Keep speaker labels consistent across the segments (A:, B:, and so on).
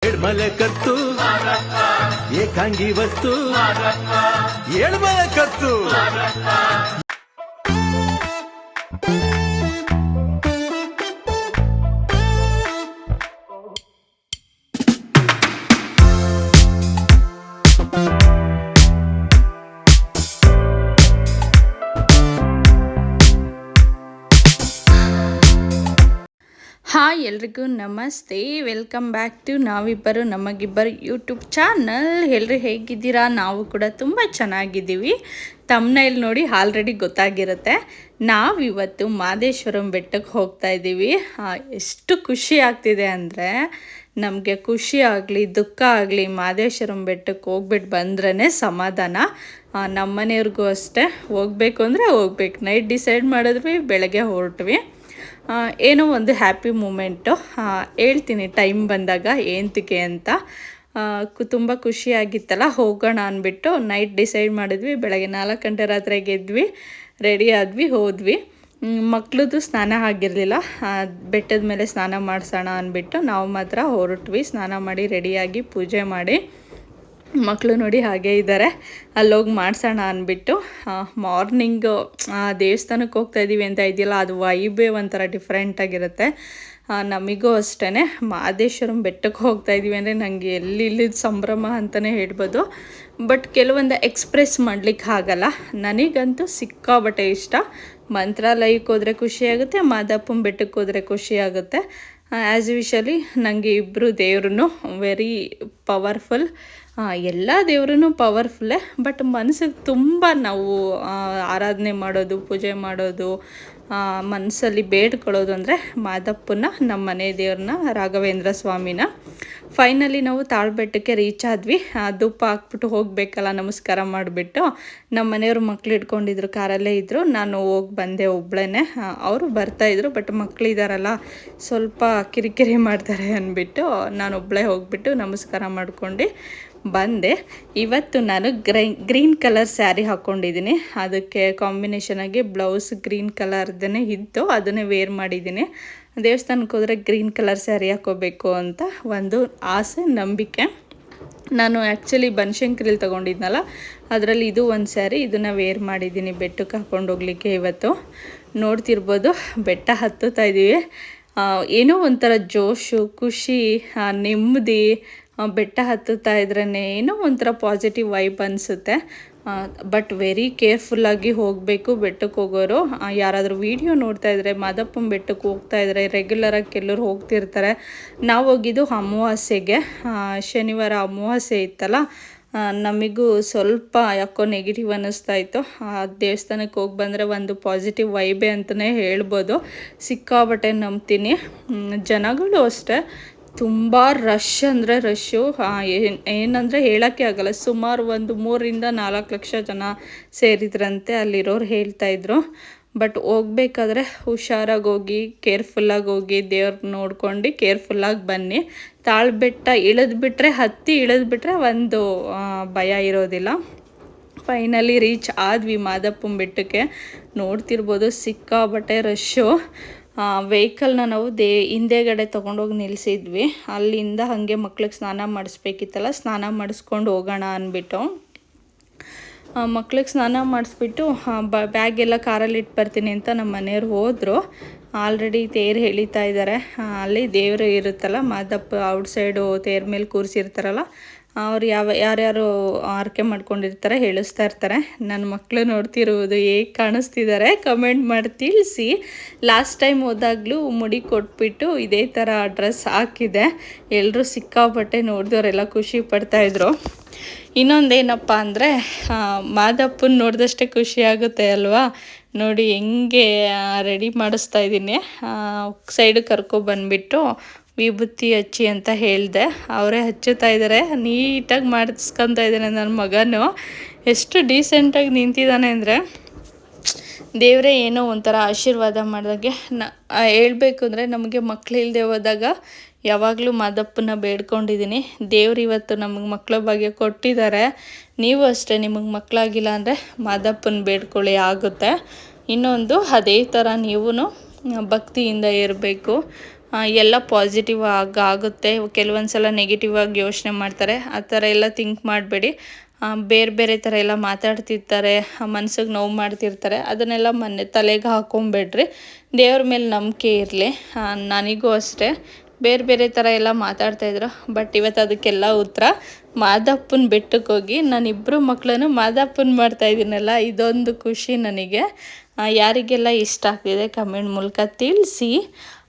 A: ಎಡ್ಮಲೆ ಕತ್ತು ಏಕಾಂಗಿ ವಸ್ತು ಎಡ್ಮಲೆ ಕತ್ತು.
B: ಹಾಯ್ ಎಲ್ರಿಗೂ ನಮಸ್ತೆ, ವೆಲ್ಕಮ್ ಬ್ಯಾಕ್ ಟು ನಾವಿಬ್ಬರು ನಮಗಿಬ್ಬರು ಯೂಟ್ಯೂಬ್ ಚಾನಲ್. ಎಲ್ಲರೂ ಹೇಗಿದ್ದೀರಾ? ನಾವು ಕೂಡ ತುಂಬ ಚೆನ್ನಾಗಿದ್ದೀವಿ. ತಮ್ನೈಲ್ ನೋಡಿ ಆಲ್ರೆಡಿ ಗೊತ್ತಾಗಿರುತ್ತೆ. ನಾವಿವತ್ತು ಮಹದೇಶ್ವರಂ ಬೆಟ್ಟಕ್ಕೆ ಹೋಗ್ತಾ ಇದ್ದೀವಿ. ಎಷ್ಟು ಖುಷಿ ಆಗ್ತಿದೆ ಅಂದರೆ, ನಮಗೆ ಖುಷಿ ಆಗಲಿ ದುಃಖ ಆಗಲಿ ಮಹದೇಶ್ವರಂ ಬೆಟ್ಟಕ್ಕೆ ಹೋಗ್ಬಿಟ್ಟು ಬಂದ್ರೇ ಸಮಾಧಾನ. ನಮ್ಮ ಮನೆಯವ್ರಿಗೂ ಅಷ್ಟೇ, ಹೋಗಬೇಕು ಅಂದರೆ ಹೋಗ್ಬೇಕು. ನೈಟ್ ಡಿಸೈಡ್ ಮಾಡಿದ್ವಿ, ಬೆಳಗ್ಗೆ ಹೊರಟ್ವಿ. ಏನೋ ಒಂದು ಹ್ಯಾಪಿ ಮೂಮೆಂಟು. ಹೇಳ್ತೀನಿ ಟೈಮ್ ಬಂದಾಗ ಏಂತಕ್ಕೆ ಅಂತ. ತುಂಬ ಖುಷಿಯಾಗಿತ್ತಲ್ಲ, ಹೋಗೋಣ ಅಂದ್ಬಿಟ್ಟು ನೈಟ್ ಡಿಸೈಡ್ ಮಾಡಿದ್ವಿ. ಬೆಳಗ್ಗೆ 4 ಗಂಟೆ ರಾತ್ರಿಗೆ ಎದ್ವಿ, ರೆಡಿ ಆದ್ವಿ, ಹೋದ್ವಿ. ಮಕ್ಳದ್ದು ಸ್ನಾನ ಆಗಿರಲಿಲ್ಲ, ಬೆಟ್ಟದ ಮೇಲೆ ಸ್ನಾನ ಮಾಡಿಸೋಣ ಅಂದ್ಬಿಟ್ಟು ನಾವು ಮಾತ್ರ ಹೊರಟ್ವಿ. ಸ್ನಾನ ಮಾಡಿ ರೆಡಿಯಾಗಿ ಪೂಜೆ ಮಾಡಿ, ಮಕ್ಕಳು ನೋಡಿ ಹಾಗೇ ಇದ್ದಾರೆ. ಅಲ್ಲೋಗಿ ಮಾಡಿಸೋಣ ಅಂದ್ಬಿಟ್ಟು ಮಾರ್ನಿಂಗು ದೇವಸ್ಥಾನಕ್ಕೆ ಹೋಗ್ತಾಯಿದ್ದೀವಿ ಅಂತ ಇದೆಯಲ್ಲ, ಅದು ವೈಬೇ ಒಂಥರ ಡಿಫ್ರೆಂಟಾಗಿರುತ್ತೆ. ನಮಗೂ ಅಷ್ಟೇ ಮಹದೇಶ್ವರಂ ಬೆಟ್ಟಕ್ಕೆ ಹೋಗ್ತಾಯಿದ್ದೀವಿ ಅಂದರೆ ನನಗೆ ಎಲ್ಲಿಲ್ಲಿದ್ದು ಸಂಭ್ರಮ ಅಂತಲೇ ಹೇಳ್ಬೋದು. ಬಟ್ ಕೆಲವೊಂದು ಎಕ್ಸ್ಪ್ರೆಸ್ ಮಾಡಲಿಕ್ಕೆ ಆಗಲ್ಲ. ನನಗಂತೂ ಸಿಕ್ಕಾಬಟ್ಟೆ ಇಷ್ಟ. ಮಂತ್ರಾಲಯಕ್ಕೆ ಹೋದರೆ ಖುಷಿಯಾಗುತ್ತೆ, ಮಾದಪ್ಪನ ಬೆಟ್ಟಕ್ಕೆ ಹೋದರೆ ಖುಷಿಯಾಗುತ್ತೆ. ಆ್ಯಸ್ ಯೂಶಲಿ ನನಗೆ ಇಬ್ಬರು ದೇವ್ರೂ ವೆರಿ ಪವರ್ಫುಲ್. ಎಲ್ಲ ದೇವ್ರೂ ಪವರ್ಫುಲ್ಲೇ, ಬಟ್ ಮನಸ್ಸಿಗೆ ತುಂಬ ನಾವು ಆರಾಧನೆ ಮಾಡೋದು, ಪೂಜೆ ಮಾಡೋದು, ಮನಸ್ಸಲ್ಲಿ ಬೇಡ್ಕೊಳ್ಳೋದು ಅಂದರೆ ಮಾದಪ್ಪನ, ನಮ್ಮ ಮನೆ ದೇವ್ರನ್ನ, ರಾಘವೇಂದ್ರ ಸ್ವಾಮಿನ. ಫೈನಲಿ ನಾವು ತಾಳ್ಬೆಟ್ಟಕ್ಕೆ ರೀಚ್ ಆದ್ವಿ. ಧೂಪ ಹಾಕ್ಬಿಟ್ಟು ಹೋಗಬೇಕಲ್ಲ, ನಮಸ್ಕಾರ ಮಾಡಿಬಿಟ್ಟು. ನಮ್ಮ ಮನೆಯವ್ರು ಮಕ್ಳು ಇಟ್ಕೊಂಡಿದ್ರು, ಕಾರಲ್ಲೇ ಇದ್ದರು. ನಾನು ಹೋಗಿ ಬಂದೆ ಒಬ್ಬಳೇ. ಅವರು ಬರ್ತಾಯಿದ್ರು, ಬಟ್ ಮಕ್ಕಳಿದಾರಲ್ಲ ಸ್ವಲ್ಪ ಕಿರಿಕಿರಿ ಮಾಡ್ತಾರೆ ಅಂದ್ಬಿಟ್ಟು ನಾನು ಒಬ್ಬಳೇ ಹೋಗ್ಬಿಟ್ಟು ನಮಸ್ಕಾರ ಮಾಡ್ಕೊಂಡು ಬಂದೆ. ಇವತ್ತು ನಾನು ಗ್ರೀನ್ ಕಲರ್ ಸ್ಯಾರಿ ಹಾಕ್ಕೊಂಡಿದ್ದೀನಿ. ಅದಕ್ಕೆ ಕಾಂಬಿನೇಷನಾಗಿ ಬ್ಲೌಸ್ ಗ್ರೀನ್ ಕಲರ್ದೇ ಇತ್ತು, ಅದನ್ನೇ ವೇರ್ ಮಾಡಿದ್ದೀನಿ. ದೇವಸ್ಥಾನಕ್ಕೆ ಹೋದರೆ ಗ್ರೀನ್ ಕಲರ್ ಸ್ಯಾರಿ ಹಾಕೋಬೇಕು ಅಂತ ಒಂದು ಆಸೆ, ನಂಬಿಕೆ. ನಾನು ಆ್ಯಕ್ಚುಲಿ ಬನಶಂಕರಿಲಿ ತೊಗೊಂಡಿದ್ನಲ್ಲ, ಅದರಲ್ಲಿ ಇದು ಒಂದು ಸ್ಯಾರಿ, ಇದನ್ನು ವೇರ್ ಮಾಡಿದ್ದೀನಿ ಬೆಟ್ಟಕ್ಕೆ ಹಾಕ್ಕೊಂಡು ಹೋಗ್ಲಿಕ್ಕೆ. ಇವತ್ತು ನೋಡ್ತಿರ್ಬೋದು, ಬೆಟ್ಟ ಹತ್ತುತ್ತಾ ಇದ್ದೀವಿ. ಏನೋ ಒಂಥರ ಜೋಶು, ಖುಷಿ, ನೆಮ್ಮದಿ. ಬೆಟ್ಟ ಹತ್ತುತ್ತಾ ಇದ್ರೇ ಏನೋ ಒಂಥರ ಪಾಸಿಟಿವ್ ವೈಬ್ ಅನಿಸುತ್ತೆ. ಬಟ್ ವೆರಿ ಕೇರ್ಫುಲ್ಲಾಗಿ ಹೋಗಬೇಕು ಬೆಟ್ಟಕ್ಕೆ ಹೋಗೋರು. ಯಾರಾದರೂ ವೀಡಿಯೋ ನೋಡ್ತಾ ಇದ್ದರೆ, ಮಾದಪ್ಪನ ಬೆಟ್ಟಕ್ಕೆ ಹೋಗ್ತಾ ಇದ್ದರೆ, ರೆಗ್ಯುಲರಾಗಿ ಕೆಲವರು ಹೋಗ್ತಿರ್ತಾರೆ. ನಾವು ಹೋಗಿದ್ದು ಅಮಾವಾಸ್ಯೆಗೆ, ಶನಿವಾರ ಅಮಾವಾಸ್ಯೆ ಇತ್ತಲ್ಲ. ನಮಗೂ ಸ್ವಲ್ಪ ಯಾಕೋ ನೆಗೆಟಿವ್ ಅನ್ನಿಸ್ತಾ ಇತ್ತು. ದೇವಸ್ಥಾನಕ್ಕೆ ಹೋಗಿ ಬಂದರೆ ಒಂದು ಪಾಸಿಟಿವ್ ವೈಬೇ ಅಂತಲೇ ಹೇಳ್ಬೋದು. ಸಿಕ್ಕಾಬಟ್ಟೆ ನಂಬ್ತೀನಿ. ಜನಗಳು ಅಷ್ಟೇ, ತುಂಬ ರಶ್ ಅಂದರೆ ರಶ್ಶು. ಏನಂದರೆ ಹೇಳೋಕ್ಕೆ ಆಗಲ್ಲ. ಸುಮಾರು ಒಂದು 3-4 ಲಕ್ಷ ಜನ ಸೇರಿದ್ರಂತೆ ಅಲ್ಲಿರೋರು ಹೇಳ್ತಾಯಿದ್ರು. ಬಟ್ ಹೋಗ್ಬೇಕಾದ್ರೆ ಹುಷಾರಾಗಿ ಹೋಗಿ, ಕೇರ್ಫುಲ್ಲಾಗಿ ಹೋಗಿ, ದೇವ್ರ ನೋಡ್ಕೊಂಡು ಕೇರ್ಫುಲ್ಲಾಗಿ ಬನ್ನಿ. ತಾಳ್ಬೆಟ್ಟ ಇಳಿದ್ಬಿಟ್ರೆ, ಹತ್ತಿ ಇಳಿದ್ಬಿಟ್ರೆ ಒಂದು ಭಯ ಇರೋದಿಲ್ಲ. ಫೈನಲಿ ರೀಚ್ ಆದ್ವಿ ಮಾದಪ್ಪನ ಬೆಟ್ಟಕ್ಕೆ. ನೋಡ್ತಿರ್ಬೋದು, ಸಿಕ್ಕಾಬಟ್ಟೆ ರಶ್ಶು. ವೆಹಿಕಲ್ನ ನಾವು ಹಿಂದೆಗಡೆ ತೊಗೊಂಡೋಗಿ ನಿಲ್ಲಿಸಿದ್ವಿ. ಅಲ್ಲಿಂದ ಹಾಗೆ ಮಕ್ಳಿಗೆ ಸ್ನಾನ ಮಾಡಿಸ್ಬೇಕಿತ್ತಲ್ಲ, ಸ್ನಾನ ಮಾಡಿಸ್ಕೊಂಡು ಹೋಗೋಣ ಅಂದ್ಬಿಟ್ಟು ಮಕ್ಳಿಗೆ ಸ್ನಾನ ಮಾಡಿಸ್ಬಿಟ್ಟು ಬ್ಯಾಗ್ ಎಲ್ಲ ಕಾರಲ್ಲಿ ಇಟ್ಟು ಬರ್ತೀನಿ ಅಂತ ನಮ್ಮ ಮನೆಯವ್ರು ಹೋದರು. ಆಲ್ರೆಡಿ ತೇರು ಎಳಿತಾ ಇದ್ದಾರೆ. ಅಲ್ಲಿ ದೇವರು ಇರುತ್ತಲ್ಲ, ಮಾದಪ್ಪ ಔಟ್ಸೈಡು ತೇರ ಮೇಲೆ ಕೂರಿಸಿರ್ತಾರಲ್ಲ, ಅವ್ರು ಯಾರ್ಯಾರು ಆರಕೆ ಮಾಡ್ಕೊಂಡಿರ್ತಾರೆ ಹೇಳಿಸ್ತಾ ಇರ್ತಾರೆ. ನನ್ನ ಮಕ್ಕಳು ನೋಡ್ತಿರುವುದು ಹೇಗೆ ಕಾಣಿಸ್ತಿದ್ದಾರೆ ಕಮೆಂಟ್ ಮಾಡಿ ತಿಳಿಸಿ. ಲಾಸ್ಟ್ ಟೈಮ್ ಹೋದಾಗಲೂ ಮುಡಿ ಕೊಟ್ಬಿಟ್ಟು ಇದೇ ಥರ ಡ್ರೆಸ್ ಹಾಕಿದೆ. ಎಲ್ಲರೂ ಸಿಕ್ಕಾಪಟ್ಟೆ ನೋಡಿದವರೆಲ್ಲ ಖುಷಿ ಪಡ್ತಾಯಿದ್ರು. ಇನ್ನೊಂದೇನಪ್ಪ ಅಂದರೆ, ಮಾದಪ್ಪನ ನೋಡಿದಷ್ಟೇ ಖುಷಿ ಆಗುತ್ತೆ ಅಲ್ವಾ. ನೋಡಿ ಹೆಂಗೆ ರೆಡಿ ಮಾಡಿಸ್ತಾ ಇದ್ದೀನಿ. ಸೈಡ್ ಕರ್ಕೊಬಂದ್ಬಿಟ್ಟು ವಿಭೂತಿ ಹಚ್ಚಿ ಅಂತ ಹೇಳಿದೆ. ಅವರೇ ಹಚ್ಚುತ್ತಾ ಇದ್ದಾರೆ. ನೀಟಾಗಿ ಮಾಡಿಸ್ಕೊತಾ ಇದ್ದಾನೆ ನನ್ನ ಮಗನು. ಎಷ್ಟು ಡೀಸೆಂಟಾಗಿ ನಿಂತಿದ್ದಾನೆ ಅಂದರೆ, ದೇವರೇ ಏನೋ ಒಂಥರ ಆಶೀರ್ವಾದ ಮಾಡಿದಾಗೆ. ಹೇಳ್ಬೇಕು ಅಂದರೆ, ನಮಗೆ ಮಕ್ಕಳಿಲ್ಲದೆ ಹೋದಾಗ ಯಾವಾಗಲೂ ಮಾದಪ್ಪನ ಬೇಡ್ಕೊಂಡಿದ್ದೀನಿ. ದೇವ್ರು ಇವತ್ತು ನಮಗೆ ಮಕ್ಕಳ ಭಾಗ್ಯ ಕೊಟ್ಟಿದ್ದಾರೆ. ನೀವು ಅಷ್ಟೇ, ನಿಮಗೆ ಮಕ್ಕಳಾಗಿಲ್ಲ ಅಂದರೆ ಮಾದಪ್ಪನ ಬೇಡ್ಕೊಳ್ಳಿ, ಆಗುತ್ತೆ. ಇನ್ನೊಂದು ಅದೇ ಥರ ನೀವು ಭಕ್ತಿಯಿಂದ ಇರಬೇಕು. ಎಲ್ಲ ಪಾಸಿಟಿವ್ ಆಗುತ್ತೆ. ಕೆಲವೊಂದು ಸಲ ನೆಗೆಟಿವ್ ಆಗಿ ಯೋಚನೆ ಮಾಡ್ತಾರೆ. ಆ ಥರ ಎಲ್ಲ ಥಿಂಕ್ ಮಾಡಬೇಡಿ. ಬೇರೆ ಬೇರೆ ಥರ ಎಲ್ಲ ಮಾತಾಡ್ತಿರ್ತಾರೆ, ಮನ್ಸಿಗೆ ನೋವು ಮಾಡ್ತಿರ್ತಾರೆ. ಅದನ್ನೆಲ್ಲ ತಲೆಗೆ ಹಾಕೊಂಬೇಡ್ರಿ. ದೇವ್ರ ಮೇಲೆ ನಂಬಿಕೆ ಇರಲಿ. ನನಗೂ ಅಷ್ಟೇ ಬೇರೆ ಬೇರೆ ಥರ ಎಲ್ಲ ಮಾತಾಡ್ತಾಯಿದ್ರು. ಬಟ್ ಇವತ್ತು ಅದಕ್ಕೆಲ್ಲ ಉತ್ತರ ಮಾದಪ್ಪನ ಬೆಟ್ಟಕ್ಕೆ ಹೋಗಿ ನಾನಿಬ್ಬರು ಮಕ್ಕಳನ್ನು ಮಾದಪ್ಪನ ಮಾಡ್ತಾಯಿದ್ದೀನಲ್ಲ, ಇದೊಂದು ಖುಷಿ ನನಗೆ. ಯಾರಿಗೆಲ್ಲ ಇಷ್ಟ ಆಗ್ತಿದೆ ಕಮೆಂಟ್ ಮೂಲಕ ತಿಳಿಸಿ.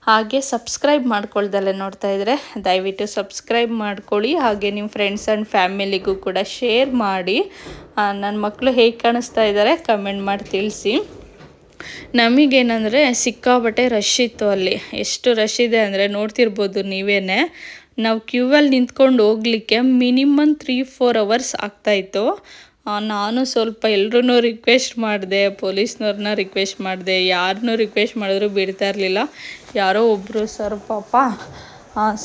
B: ಹಾಗೆ ಸಬ್ಸ್ಕ್ರೈಬ್ ಮಾಡ್ಕೊಳ್ದಲ್ಲೇ ನೋಡ್ತಾ ಇದ್ದರೆ ದಯವಿಟ್ಟು ಸಬ್ಸ್ಕ್ರೈಬ್ ಮಾಡ್ಕೊಳ್ಳಿ. ಹಾಗೆ ನಿಮ್ಮ ಫ್ರೆಂಡ್ಸ್ ಆ್ಯಂಡ್ ಫ್ಯಾಮಿಲಿಗೂ ಕೂಡ ಶೇರ್ ಮಾಡಿ. ನನ್ನ ಮಕ್ಕಳು ಹೇಗೆ ಕಾಣಿಸ್ತಾ ಇದ್ದಾರೆ ಕಮೆಂಟ್ ಮಾಡಿ ತಿಳಿಸಿ. ನಮಗೇನೆಂದರೆ ಸಿಕ್ಕಾಬಟ್ಟೆ ರಶ್ ಇತ್ತು ಅಲ್ಲಿ. ಎಷ್ಟು ರಶ್ ಇದೆ ಅಂದರೆ ನೋಡ್ತಿರ್ಬೋದು ನೀವೇ. ನಾವು ಕ್ಯೂವಲ್ಲಿ ನಿಂತ್ಕೊಂಡು ಹೋಗಲಿಕ್ಕೆ ಮಿನಿಮಮ್ 3-4 ಅವರ್ಸ್ ಆಗ್ತಾಯಿತ್ತು. ನಾನು ಸ್ವಲ್ಪ ಎಲ್ಲರೂ ರಿಕ್ವೆಸ್ಟ್ ಮಾಡಿದೆ, ಪೊಲೀಸ್ನವ್ರನ್ನ ರಿಕ್ವೆಸ್ಟ್ ಮಾಡಿದೆ, ಯಾರನ್ನೂ ರಿಕ್ವೆಸ್ಟ್ ಮಾಡಿದ್ರು ಬಿಡ್ತಾ ಇರಲಿಲ್ಲ. ಯಾರೋ ಒಬ್ಬರು ಸರ್ ಪಾಪ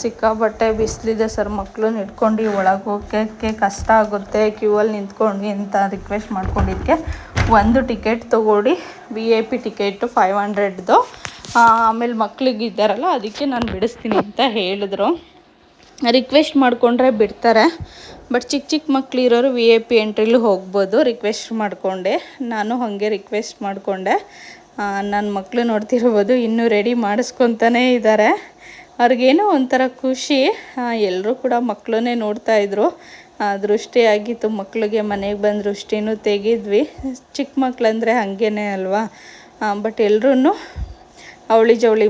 B: ಸಿಕ್ಕಾಬಟ್ಟೆ ಬಿಸಿಲಿದೆ ಸರ್, ಮಕ್ಕಳನ್ನ ಇಟ್ಕೊಂಡು ಒಳಗೆ ಹೋಗೋಕ್ಕೆ ಕಷ್ಟ ಆಗುತ್ತೆ, ಕ್ಯೂವಲ್ಲಿ ನಿಂತ್ಕೊಂಡು ಅಂತ ರಿಕ್ವೆಸ್ಟ್ ಮಾಡ್ಕೊಂಡಿದ್ದಕ್ಕೆ ಒಂದು ಟಿಕೆಟ್ ತೊಗೊಳ್ಳಿ, VIP ಟಿಕೆಟು 500ದು. ಆಮೇಲೆ ಮಕ್ಳಿಗೆ ಇದ್ದಾರಲ್ಲ ಅದಕ್ಕೆ ನಾನು ಬಿಡಿಸ್ತೀನಿ ಅಂತ ಹೇಳಿದ್ರು. ರಿಕ್ವೆಸ್ಟ್ ಮಾಡಿಕೊಂಡ್ರೆ ಬಿಡ್ತಾರೆ. ಬಟ್ ಚಿಕ್ಕ ಚಿಕ್ಕ ಮಕ್ಳು ಇರೋರು VIP ಎಂಟ್ರಿಲೂ ಹೋಗ್ಬೋದು ರಿಕ್ವೆಸ್ಟ್ ಮಾಡಿಕೊಂಡೆ. ನಾನು ಹಾಗೆ ರಿಕ್ವೆಸ್ಟ್ ಮಾಡಿಕೊಂಡೆ. ನನ್ನ ಮಕ್ಕಳು ನೋಡ್ತಿರ್ಬೋದು ಇನ್ನೂ ರೆಡಿ ಮಾಡಿಸ್ಕೊತಾನೇ ಇದ್ದಾರೆ. ಅವ್ರಿಗೇನೋ ಒಂಥರ ಖುಷಿ. ಎಲ್ಲರೂ ಕೂಡ ಮಕ್ಕಳನ್ನೇ ನೋಡ್ತಾಯಿದ್ರು. ದೃಷ್ಟಿ ಆಗಿತ್ತು ಮಕ್ಕಳಿಗೆ, ಮನೆಗೆ ಬಂದು ದೃಷ್ಟಿನೂ ತೆಗೆದ್ವಿ. ಚಿಕ್ಕ ಮಕ್ಕಳಂದರೆ ಹಾಗೇನೆ ಅಲ್ವಾ. ಬಟ್ ಎಲ್ಲರೂ ಅವಳಿ ಜವಳಿ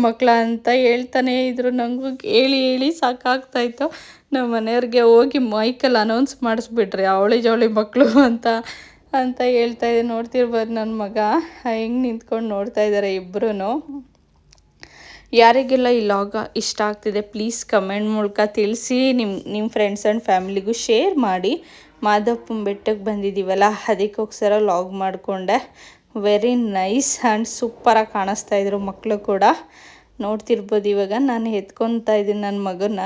B: ಮಕ್ಕಳ ಅಂತ ಹೇಳ್ತಾನೇ ಇದ್ರು. ನನಗೂ ಹೇಳಿ ಸಾಕಾಗ್ತಾಯಿತ್ತು. ನಮ್ಮ ಮನೆಯವ್ರಿಗೆ ಹೋಗಿ ಮೈಕಲ್ಲಿ ಅನೌನ್ಸ್ ಮಾಡಿಸ್ಬಿಟ್ರಿ ಅವಳಿ ಜವಳಿ ಮಕ್ಕಳು ಅಂತ ಹೇಳ್ತಾಯಿದ್ದೆ. ನೋಡ್ತಿರ್ಬೋದು ನನ್ನ ಮಗ ಹೆಂಗೆ ನಿಂತ್ಕೊಂಡು ನೋಡ್ತಾ ಇದ್ದಾರೆ ಇಬ್ಬರೂ. ಯಾರಿಗೆಲ್ಲ ಈ ಲಾಗ ಇಷ್ಟ ಆಗ್ತಿದೆ ಪ್ಲೀಸ್ ಕಮೆಂಟ್ ಮೂಲಕ ತಿಳಿಸಿ. ನಿಮ್ಮ ಫ್ರೆಂಡ್ಸ್ ಆ್ಯಂಡ್ ಫ್ಯಾಮಿಲಿಗೂ ಶೇರ್ ಮಾಡಿ. ಮಾದಪ್ಪನ ಬೆಟ್ಟಕ್ಕೆ ಬಂದಿದ್ದೀವಲ್ಲ ಅದಕ್ಕೋಸ್ಕರ ಲಾಗ್ ಮಾಡಿಕೊಂಡೆ. ವೆರಿ ನೈಸ್ ಆ್ಯಂಡ್ ಸೂಪರಾಗಿ ಕಾಣಿಸ್ತಾಯಿದ್ರು ಮಕ್ಕಳು ಕೂಡ. ನೋಡ್ತಿರ್ಬೋದು ಇವಾಗ ನಾನು ಎತ್ಕೊತಾ ಇದ್ದೀನಿ ನನ್ನ ಮಗನ.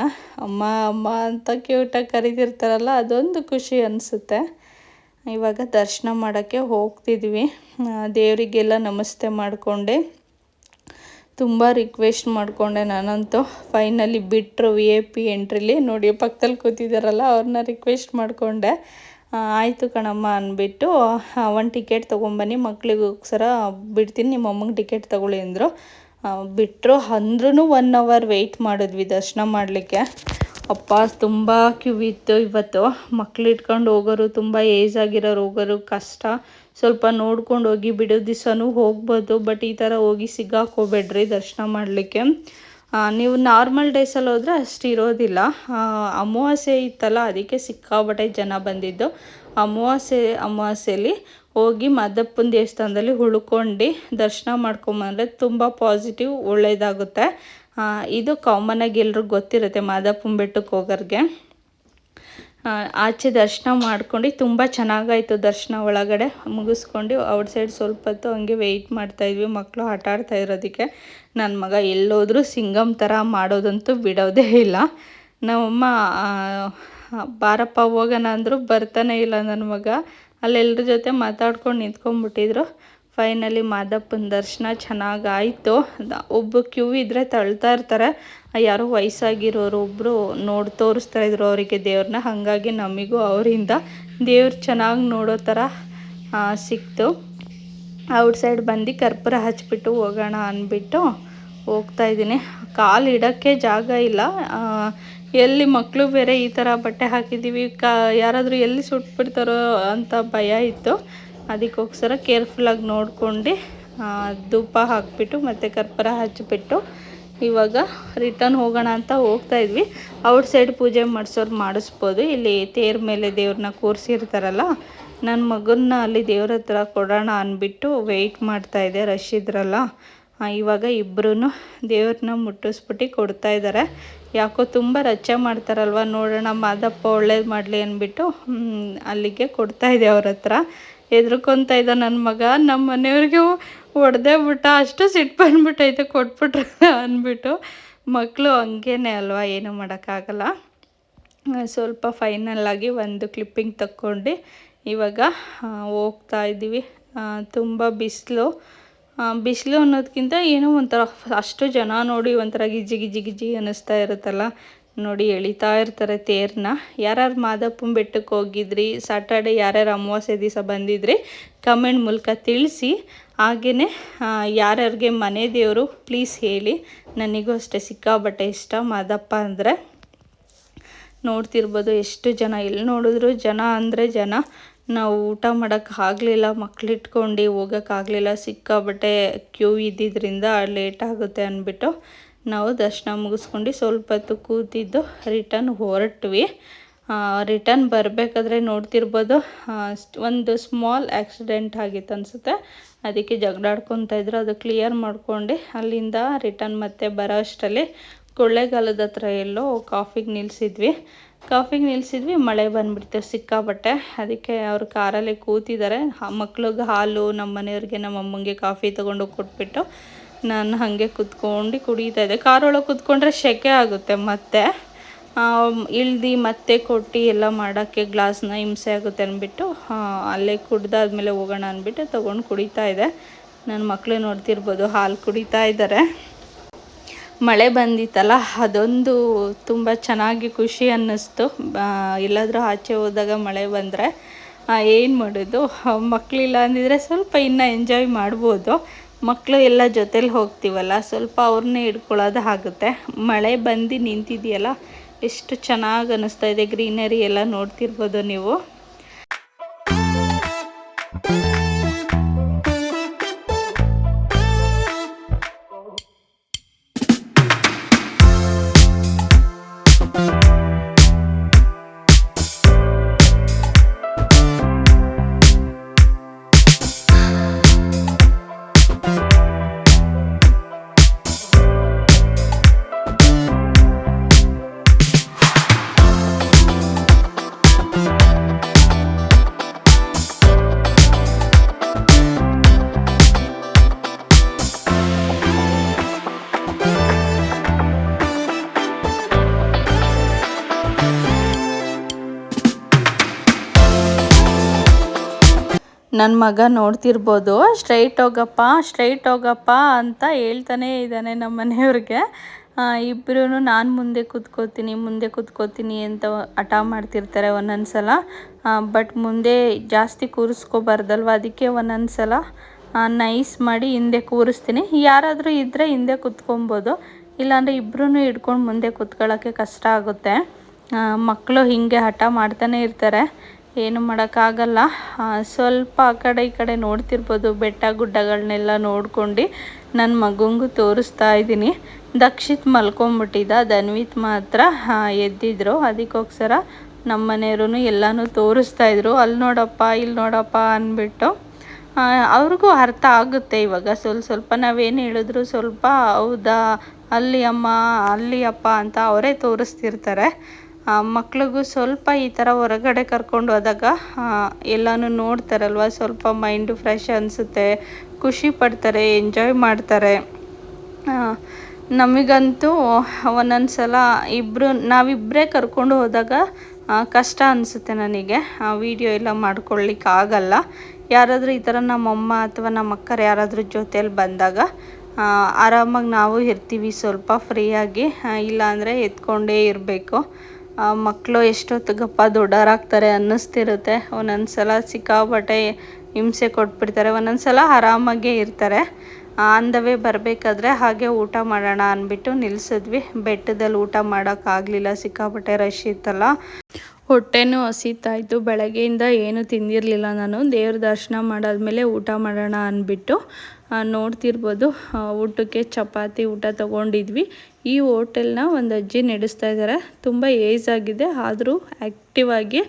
B: ಅಮ್ಮ ಅಂತ ಕ್ಯೂಟಾಗಿ ಕರೀತಿರ್ತಾರಲ್ಲ, ಅದೊಂದು ಖುಷಿ ಅನಿಸುತ್ತೆ. ಇವಾಗ ದರ್ಶನ ಮಾಡೋಕ್ಕೆ ಹೋಗ್ತಿದ್ವಿ. ದೇವರಿಗೆಲ್ಲ ನಮಸ್ತೆ ಮಾಡಿಕೊಂಡೆ, ತುಂಬ ರಿಕ್ವೆಸ್ಟ್ ಮಾಡಿಕೊಂಡೆ ನಾನಂತೂ. ಫೈನಲಿ ಬಿಟ್ಟರು VIP ಎಂಟ್ರಿಲಿ. ನೋಡಿ ಪಕ್ಕದಲ್ಲಿ ಕೂತಿದ್ದಾರಲ್ಲ ಅವ್ರನ್ನ ರಿಕ್ವೆಸ್ಟ್ ಮಾಡಿಕೊಂಡೆ. ಆಯಿತು ಕಣಮ್ಮ ಅಂದ್ಬಿಟ್ಟು ಒಂದು ಟಿಕೆಟ್ ತೊಗೊಂಬನ್ನಿ ಮಕ್ಳಿಗೋಸ್ಕರ ಬಿಡ್ತೀನಿ, ನಿಮ್ಮ ಅಮ್ಮಂಗೆ ಟಿಕೆಟ್ ತೊಗೊಳ್ಳಿ ಅಂದರು. ಬಿಟ್ಟರು. ಅಂದ್ರೂ 1 ಅವರ್ ವೆಯ್ಟ್ ಮಾಡಿದ್ವಿ ದರ್ಶನ ಮಾಡಲಿಕ್ಕೆ. ಅಪ್ಪ ತುಂಬ ಕ್ಯೂ ಇತ್ತು ಇವತ್ತು. ಮಕ್ಳು ಇಟ್ಕೊಂಡು ಹೋಗೋರು, ತುಂಬ ಏಜ್ ಆಗಿರೋರು ಹೋಗೋರು ಕಷ್ಟ. ಸ್ವಲ್ಪ ನೋಡ್ಕೊಂಡು ಹೋಗಿ, ಬಿಡೋ ದಿವಸನೂ ಹೋಗ್ಬೋದು. ಬಟ್ ಈ ಥರ ಹೋಗಿ ಸಿಗಾಕೋಬೇಡ್ರಿ ದರ್ಶನ ಮಾಡಲಿಕ್ಕೆ. ನೀವು ನಾರ್ಮಲ್ ಡೇಸಲ್ಲಿ ಹೋದರೆ ಅಷ್ಟು ಇರೋದಿಲ್ಲ. ಅಮಾವಾಸ್ಯೆ ಇತ್ತಲ್ಲ ಅದಕ್ಕೆ ಸಿಕ್ಕಾಬಟ್ಟೆ ಜನ ಬಂದಿದ್ದು. ಅಮಾವಾಸ್ಯೆಯಲ್ಲಿ ಹೋಗಿ ಮಾದಪ್ಪನ ದೇವಸ್ಥಾನದಲ್ಲಿ ಉಳ್ಕೊಂಡು ದರ್ಶನ ಮಾಡ್ಕೊಂಬಂದರೆ ತುಂಬ ಪಾಸಿಟಿವ್, ಒಳ್ಳೆಯದಾಗುತ್ತೆ. ಇದು ಕಾಮನಾಗಿ ಎಲ್ರಿಗೂ ಗೊತ್ತಿರುತ್ತೆ ಮಾದಪ್ಪನ ಬೆಟ್ಟಕ್ಕೆ ಹೋಗೋರಿಗೆ. ಆಚೆ ದರ್ಶನ ಮಾಡ್ಕೊಂಡು ತುಂಬ ಚೆನ್ನಾಗಾಯಿತು. ದರ್ಶನ ಒಳಗಡೆ ಮುಗಿಸ್ಕೊಂಡು ಔಟ್ಸೈಡ್ ಸ್ವಲ್ಪ ಹೊತ್ತು ಹಂಗೆ ವೆಯ್ಟ್ ಮಾಡ್ತಾಯಿದ್ವಿ. ಮಕ್ಕಳು ಆಟ ಆಡ್ತಾ ಇರೋದಕ್ಕೆ. ನನ್ನ ಮಗ ಎಲ್ಲೋದ್ರೂ ಸಿಂಗಮ್ ಥರ ಮಾಡೋದಂತೂ ಬಿಡೋದೇ ಇಲ್ಲ. ನಮ್ಮಮ್ಮ ಬಾರಪ್ಪ ಹೋಗೋಣ ಅಂದರು, ಬರ್ತಾನೆ ಇಲ್ಲ ನನ್ನ ಮಗ. ಅಲ್ಲೆಲ್ಲರ ಜೊತೆ ಮಾತಾಡ್ಕೊಂಡು ನಿಂತ್ಕೊಂಡ್ಬಿಟ್ಟಿದ್ರು. ಫೈನಲಿ ಮಾದಪ್ಪನ ದರ್ಶನ ಚೆನ್ನಾಗಾಯಿತು. ಒಬ್ಬ ಕ್ಯೂ ಇದ್ದರೆ ತಳ್ತಾ ಇರ್ತಾರೆ. ಯಾರೋ ವಯಸ್ಸಾಗಿರೋರು ಒಬ್ಬರು ತೋರಿಸ್ತಾಯಿದ್ರು ಅವರಿಗೆ ದೇವ್ರನ್ನ. ಹಾಗಾಗಿ ನಮಗೂ ಅವರಿಂದ ದೇವ್ರು ಚೆನ್ನಾಗಿ ನೋಡೋ ಥರ ಸಿಕ್ತು. ಔಟ್ಸೈಡ್ ಬಂದು ಕರ್ಪೂರ ಹಚ್ಬಿಟ್ಟು ಹೋಗೋಣ ಅಂದ್ಬಿಟ್ಟು ಹೋಗ್ತಾಯಿದ್ದೀನಿ. ಕಾಲು ಇಡೋಕ್ಕೆ ಜಾಗ ಇಲ್ಲ. ಎಲ್ಲಿ ಮಕ್ಕಳು ಬೇರೆ ಈ ಥರ ಬಟ್ಟೆ ಹಾಕಿದ್ದೀವಿ, ಯಾರಾದರೂ ಎಲ್ಲಿ ಸುಟ್ಬಿಡ್ತಾರೋ ಅಂತ ಭಯ ಇತ್ತು. ಅದಕ್ಕೋಸ್ಕರ ಕೇರ್ಫುಲ್ಲಾಗಿ ನೋಡ್ಕೊಂಡು ಧೂಪ ಹಾಕಿಬಿಟ್ಟು ಮತ್ತು ಕರ್ಪೂರ ಹಚ್ಚಿಬಿಟ್ಟು ಇವಾಗ ರಿಟರ್ನ್ ಹೋಗೋಣ ಅಂತ ಹೋಗ್ತಾಯಿದ್ವಿ. ಔಟ್ಸೈಡ್ ಪೂಜೆ ಮಾಡಿಸ್ಬೋದು. ಇಲ್ಲಿ ತೇರ ಮೇಲೆ ದೇವ್ರನ್ನ ಕೂರಿಸಿರ್ತಾರಲ್ಲ, ನನ್ನ ಮಗನ್ನ ಅಲ್ಲಿ ದೇವ್ರ ಹತ್ರ ಕೊಡೋಣ ಅಂದ್ಬಿಟ್ಟು ವೆಯ್ಟ್ ಮಾಡ್ತಾಯಿದ್ದೆ. ರಶ್ ಇದ್ರಲ್ಲ. ಇವಾಗ ಇಬ್ಬರೂ ದೇವ್ರನ್ನ ಮುಟ್ಟಿಸ್ಬಿಟ್ಟು ಕೊಡ್ತಾಯಿದ್ದಾರೆ. ಯಾಕೋ ತುಂಬ ರಚ್ಚೆ ಮಾಡ್ತಾರಲ್ವ, ನೋಡೋಣ ಮಾದಪ್ಪ ಒಳ್ಳೇದು ಮಾಡಲಿ ಅಂದ್ಬಿಟ್ಟು ಅಲ್ಲಿಗೆ ಕೊಡ್ತಾಯಿದ್ದೆ ಅವ್ರ ಹತ್ರ. ಹೆದ್ರ್ಕೊತಾ ಇದ್ದ ನನ್ನ ಮಗ. ನಮ್ಮ ಮನೆಯವ್ರಿಗೆ ಹೊಡೆದೇ ಬಿಟ್ಟ, ಅಷ್ಟು ಸಿಟ್ಟು ಬಂದ್ಬಿಟ್ಟೈತೆ ಕೊಟ್ಬಿಟ್ರೆ ಅಂದ್ಬಿಟ್ಟು. ಮಕ್ಕಳು ಹಂಗೇನೆ ಅಲ್ವಾ, ಏನೂ ಮಾಡೋಕ್ಕಾಗಲ್ಲ. ಸ್ವಲ್ಪ ಫೈನಲ್ಲಾಗಿ ಒಂದು ಕ್ಲಿಪ್ಪಿಂಗ್ ತಕ್ಕೊಂಡು ಇವಾಗ ಹೋಗ್ತಾ ಇದ್ದೀವಿ. ತುಂಬ ಬಿಸಿಲು. ಬಿಸಿಲು ಅನ್ನೋದಕ್ಕಿಂತ ಏನೋ ಒಂಥರ ಅಷ್ಟು ಜನ ನೋಡಿ ಒಂಥರ ಗಿಜಿ ಗಿಜಿ ಗಿಜಿ ಅನ್ನಿಸ್ತಾ ಇರುತ್ತಲ್ಲ. ನೋಡಿ ಎಳಿತಾ ಇರ್ತಾರೆ ತೇರನ್ನ. ಯಾರ್ಯಾರು ಮಾದಪ್ಪನ ಬೆಟ್ಟಕ್ಕೆ ಹೋಗಿದ್ರಿ, ಸಾಟರ್ಡೆ ಯಾರ್ಯಾರು ಅಮಾವಾಸ್ಯೆ ದಿವಸ ಬಂದಿದ್ರಿ ಕಮೆಂಟ್ ಮೂಲಕ ತಿಳಿಸಿ. ಹಾಗೆಯೇ ಯಾರ್ಯಾರಿಗೆ ಮನೆ ದೇವರು ಪ್ಲೀಸ್ ಹೇಳಿ. ನನಗೂ ಅಷ್ಟೇ ಸಿಕ್ಕಾಬಟ್ಟೆ ಇಷ್ಟ ಮಾದಪ್ಪ ಅಂದರೆ. ನೋಡ್ತಿರ್ಬೋದು ಎಷ್ಟು ಜನ, ಎಲ್ಲಿ ನೋಡಿದ್ರು ಜನ ಅಂದರೆ ಜನ. ನಾವು ಊಟ ಮಾಡೋಕ್ಕಾಗಲಿಲ್ಲ, ಮಕ್ಕಳಿಟ್ಕೊಂಡು ಹೋಗೋಕ್ಕಾಗಲಿಲ್ಲ, ಸಿಕ್ಕಾಬಟ್ಟೆ ಕ್ಯೂ ಇದ್ದಿದ್ದರಿಂದ ಲೇಟ್ ಆಗುತ್ತೆ ಅಂದ್ಬಿಟ್ಟು ನಾವು ದರ್ಶನ ಮುಗಿಸ್ಕೊಂಡು ಸ್ವಲ್ಪ ಹೊತ್ತು ಕೂತಿದ್ದು ರಿಟರ್ನ್ ಹೊರಟ್ವಿ. ರಿಟರ್ನ್ ಬರಬೇಕಾದ್ರೆ ನೋಡ್ತಿರ್ಬೋದು ಒಂದು ಸ್ಮಾಲ್ ಆಕ್ಸಿಡೆಂಟ್ ಆಗಿತ್ತು ಅನಿಸುತ್ತೆ. ಅದಕ್ಕೆ ಜಗಳಾಡ್ಕೊತಾಯಿದ್ರು. ಅದು ಕ್ಲಿಯರ್ ಮಾಡ್ಕೊಂಡು ಅಲ್ಲಿಂದ ರಿಟರ್ನ್ ಮತ್ತೆ ಬರೋ ಅಷ್ಟರಲ್ಲಿ ಕೊಳ್ಳೇಗಾಲದ ಹತ್ರ ಎಲ್ಲೋ ಕಾಫಿಗೆ ನಿಲ್ಲಿಸಿದ್ವಿ. ಮಳೆ ಬಂದುಬಿಡ್ತು ಸಿಕ್ಕಾಬಟ್ಟೆ. ಅದಕ್ಕೆ ಅವ್ರು ಕಾರಲ್ಲೇ ಕೂತಿದ್ದಾರೆ. ಮಕ್ಳಿಗೆ ಹಾಲು, ನಮ್ಮ ಮನೆಯವ್ರಿಗೆ ನಮ್ಮ ಅಮ್ಮಂಗೆ ಕಾಫಿ ತೊಗೊಂಡೋಗಿ ಕೊಟ್ಬಿಟ್ಟು ನಾನು ಹಾಗೆ ಕುತ್ಕೊಂಡು ಕುಡಿತಾಯಿದ್ದೆ. ಕಾರೊಳಗೆ ಕೂತ್ಕೊಂಡ್ರೆ ಸೆಕೆ ಆಗುತ್ತೆ, ಮತ್ತು ಇಳ್ದು ಮತ್ತೆ ಕೊಟ್ಟು ಎಲ್ಲ ಮಾಡೋಕ್ಕೆ ಗ್ಲಾಸ್ನ ಹಿಂಸೆ ಆಗುತ್ತೆ ಅಂದ್ಬಿಟ್ಟು ಅಲ್ಲೇ ಕುಡ್ದಾದ್ಮೇಲೆ ಹೋಗೋಣ ಅಂದ್ಬಿಟ್ಟು ತೊಗೊಂಡು ಕುಡಿತಾಯಿದ್ದೆ. ನನ್ನ ಮಕ್ಕಳು ನೋಡ್ತಿರ್ಬೋದು ಹಾಲು ಕುಡಿತಾ ಇದ್ದಾರೆ. ಮಳೆ ಬಂದಿತ್ತಲ್ಲ, ಅದೊಂದು ತುಂಬ ಚೆನ್ನಾಗಿ ಖುಷಿ ಅನ್ನಿಸ್ತು. ಎಲ್ಲಾದರೂ ಆಚೆ ಹೋದಾಗ ಮಳೆ ಬಂದರೆ ಏನು ಮಾಡೋದು, ಮಕ್ಕಳಿಲ್ಲ ಅಂದಿದ್ರೆ ಸ್ವಲ್ಪ ಇನ್ನೂ ಎಂಜಾಯ್ ಮಾಡ್ಬೋದು. ಮಕ್ಕಳು ಎಲ್ಲ ಜೊತೇಲಿ ಹೋಗ್ತೀವಲ್ಲ, ಸ್ವಲ್ಪ ಅವ್ರನ್ನೇ ಹಿಡ್ಕೊಳ್ಳೋದು ಆಗುತ್ತೆ. ಮಳೆ ಬಂದು ನಿಂತಿದೆಯಲ್ಲ, ಎಷ್ಟು ಚೆನ್ನಾಗಿ ಅನ್ನಿಸ್ತಾ ಇದೆ. ಗ್ರೀನರಿ ಎಲ್ಲ ನೋಡ್ತಿರ್ಬೋದು ನೀವು. ನನ್ನ ಮಗ ನೋಡ್ತಿರ್ಬೋದು, ಸ್ಟ್ರೈಟ್ ಹೋಗಪ್ಪ ಅಂತ ಹೇಳ್ತಾನೇ ಇದ್ದಾನೆ ನಮ್ಮ ಮನೆಯವ್ರಿಗೆ. ಇಬ್ಬರೂ ನಾನು ಮುಂದೆ ಕೂತ್ಕೋತೀನಿ ಅಂತ ಹಠ ಮಾಡ್ತಿರ್ತಾರೆ ಒಂದೊಂದು ಸಲ. ಬಟ್ ಮುಂದೆ ಜಾಸ್ತಿ ಕೂರಿಸ್ಕೋಬಾರ್ದಲ್ವ, ಅದಕ್ಕೆ ಒಂದೊಂದು ಸಲ ನೈಸ್ ಮಾಡಿ ಹಿಂದೆ ಕೂರಿಸ್ತೀನಿ. ಯಾರಾದರೂ ಇದ್ದರೆ ಹಿಂದೆ ಕೂತ್ಕೊಬೋದು, ಇಲ್ಲಾಂದರೆ ಇಬ್ಬರೂ ಹಿಡ್ಕೊಂಡು ಮುಂದೆ ಕೂತ್ಕೊಳ್ಳೋಕ್ಕೆ ಕಷ್ಟ ಆಗುತ್ತೆ. ಮಕ್ಕಳು ಹೀಗೆ ಹಠ ಮಾಡ್ತಾನೆ ಇರ್ತಾರೆ, ಏನು ಮಾಡೋಕ್ಕಾಗಲ್ಲ. ಸ್ವಲ್ಪ ಆ ಕಡೆ ಈ ಕಡೆ ನೋಡ್ತಿರ್ಬೋದು. ಬೆಟ್ಟ ಗುಡ್ಡಗಳನ್ನೆಲ್ಲ ನೋಡ್ಕೊಂಡು ನನ್ನ ಮಗಂಗೂ ತೋರಿಸ್ತಾ ಇದ್ದೀನಿ. ದಕ್ಷಿತ್ ಮಲ್ಕೊಂಬಿಟ್ಟಿದ್ದ, ಧನ್ವಿತ್ ಮಾತ್ರ ಎದ್ದಿದ್ರು. ಅದಕ್ಕೋಸ್ಕರ ನಮ್ಮ ಮನೆಯವರು ಎಲ್ಲನೂ ತೋರಿಸ್ತಾಯಿದ್ರು. ಅಲ್ಲಿ ನೋಡಪ್ಪ, ಇಲ್ಲಿ ನೋಡಪ್ಪ ಅಂದ್ಬಿಟ್ಟು. ಅವ್ರಿಗೂ ಅರ್ಥ ಆಗುತ್ತೆ ಇವಾಗ ಸ್ವಲ್ಪ. ನಾವೇನು ಹೇಳಿದ್ರು ಸ್ವಲ್ಪ ಹೌದಾ, ಅಲ್ಲಿ ಅಮ್ಮ, ಅಲ್ಲಿ ಅಪ್ಪ ಅಂತ ಅವರೇ ತೋರಿಸ್ತಿರ್ತಾರೆ. ಮಕ್ಳಿಗೂ ಸ್ವಲ್ಪ ಈ ಥರ ಹೊರಗಡೆ ಕರ್ಕೊಂಡು ಹೋದಾಗ ಎಲ್ಲನೂ ನೋಡ್ತಾರಲ್ವ, ಸ್ವಲ್ಪ ಮೈಂಡು ಫ್ರೆಶ್ ಅನಿಸುತ್ತೆ, ಖುಷಿ ಪಡ್ತಾರೆ, ಎಂಜಾಯ್ ಮಾಡ್ತಾರೆ. ನಮಗಂತೂ ಒಂದೊಂದು ಸಲ ನಾವಿಬ್ಬರೇ ಕರ್ಕೊಂಡು ಹೋದಾಗ ಕಷ್ಟ ಅನಿಸುತ್ತೆ ನನಗೆ. ವೀಡಿಯೋ ಎಲ್ಲ ಮಾಡ್ಕೊಳ್ಳಿಕ್ಕಾಗಲ್ಲ. ಯಾರಾದರೂ ಈ ಥರ ನಮ್ಮಮ್ಮ ಅಥವಾ ನಮ್ಮ ಅಕ್ಕರು ಯಾರಾದರೂ ಜೊತೇಲಿ ಬಂದಾಗ ಆರಾಮಾಗಿ ನಾವು ಇರ್ತೀವಿ ಸ್ವಲ್ಪ ಫ್ರೀಯಾಗಿ. ಇಲ್ಲಾಂದರೆ ಎತ್ಕೊಂಡೇ ಇರಬೇಕು. ಮಕ್ಕಳು ಎಷ್ಟೊತ್ತಿಗಪ್ಪ ದೊಡ್ಡವರಾಗ್ತಾರೆ ಅನ್ನಿಸ್ತಿರುತ್ತೆ. ಒಂದೊಂದು ಸಲ ಸಿಕ್ಕಾಬಟ್ಟೆ ಹಿಂಸೆ ಕೊಟ್ಬಿಡ್ತಾರೆ, ಒಂದೊಂದು ಸಲ ಆರಾಮಾಗೇ ಇರ್ತಾರೆ. ಅಂದವೇ ಬರಬೇಕಾದ್ರೆ ಹಾಗೆ ಊಟ ಮಾಡೋಣ ಅಂದ್ಬಿಟ್ಟು ನಿಲ್ಲಿಸಿದ್ವಿ. ಬೆಟ್ಟದಲ್ಲಿ ಊಟ ಮಾಡೋಕ್ಕಾಗಲಿಲ್ಲ, ಸಿಕ್ಕಾಪಟ್ಟೆ ರಶ್ ಇತ್ತಲ್ಲ. ಹೊಟ್ಟೆನೂ ಹಸಿತಾಯಿತು. ಬೆಳಗ್ಗೆಯಿಂದ ಏನೂ ತಿಂದಿರಲಿಲ್ಲ ನಾನು. ದೇವ್ರ ದರ್ಶನ ಮಾಡಾದ್ಮೇಲೆ ಊಟ ಮಾಡೋಣ ಅಂದ್ಬಿಟ್ಟು ನೋಡ್ತಿರ್ಬೋದು. ಊಟಕ್ಕೆ ಚಪಾತಿ ಊಟ ತೊಗೊಂಡಿದ್ವಿ. ಈ ಹೋಟೆಲ್ನ ಒಂದು ಅಜ್ಜಿ ನಡೆಸ್ತಾ ಇದ್ದಾರೆ. ತುಂಬ ಏಜ್ ಆಗಿದೆ, ಆದರೂ ಆ್ಯಕ್ಟಿವ್ ಆಗಿ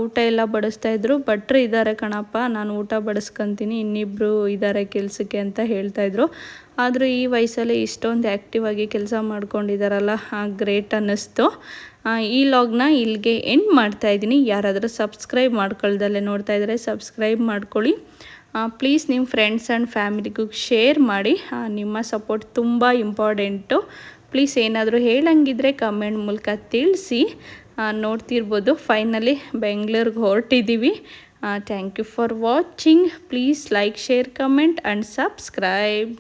B: ಊಟ ಎಲ್ಲ ಬಡಿಸ್ತಾಯಿದ್ರು. ಭಟ್ರು ಇದ್ದಾರೆ ಕಣಪ್ಪ, ನಾನು ಊಟ ಬಡಿಸ್ಕೊತೀನಿ, ಇನ್ನಿಬ್ಬರು ಇದ್ದಾರೆ ಕೆಲಸಕ್ಕೆ ಅಂತ ಹೇಳ್ತಾಯಿದ್ರು. ಆದರೂ ಈ ವಯಸ್ಸಲ್ಲಿ ಇಷ್ಟೊಂದು ಆ್ಯಕ್ಟಿವ್ ಆಗಿ ಕೆಲಸ ಮಾಡ್ಕೊಂಡಿದ್ದಾರಲ್ಲ, ಗ್ರೇಟ್ ಅನ್ನಿಸ್ತು. ಈ ಲಾಗ್ನ ಇಲ್ಲಿಗೆ ಎಂಡ್ ಮಾಡ್ತಾಯಿದ್ದೀನಿ. ಯಾರಾದರೂ ಸಬ್ಸ್ಕ್ರೈಬ್ ಮಾಡ್ಕೊಳ್ದಲ್ಲೇ ನೋಡ್ತಾ ಇದ್ದರೆ ಸಬ್ಸ್ಕ್ರೈಬ್ ಮಾಡ್ಕೊಳ್ಳಿ. ಪ್ಲೀಸ್ ನಿಮ್ಮ ಫ್ರೆಂಡ್ಸ್ ಆ್ಯಂಡ್ ಫ್ಯಾಮಿಲಿಗೂ ಶೇರ್ ಮಾಡಿ. ನಿಮ್ಮ ಸಪೋರ್ಟ್ ತುಂಬ ಇಂಪಾರ್ಟೆಂಟು. ಪ್ಲೀಸ್ ಏನಾದರೂ ಹೇಳಂಗಿದ್ರೆ ಕಮೆಂಟ್ ಮೂಲಕ ತಿಳಿಸಿ. ನೋಡ್ತಿರ್ಬೋದು ಫೈನಲಿ ಬೆಂಗಳೂರಿಗೆ ಹೊರಟಿದ್ದೀವಿ. Thank you for watching. Please like, share, comment and subscribe.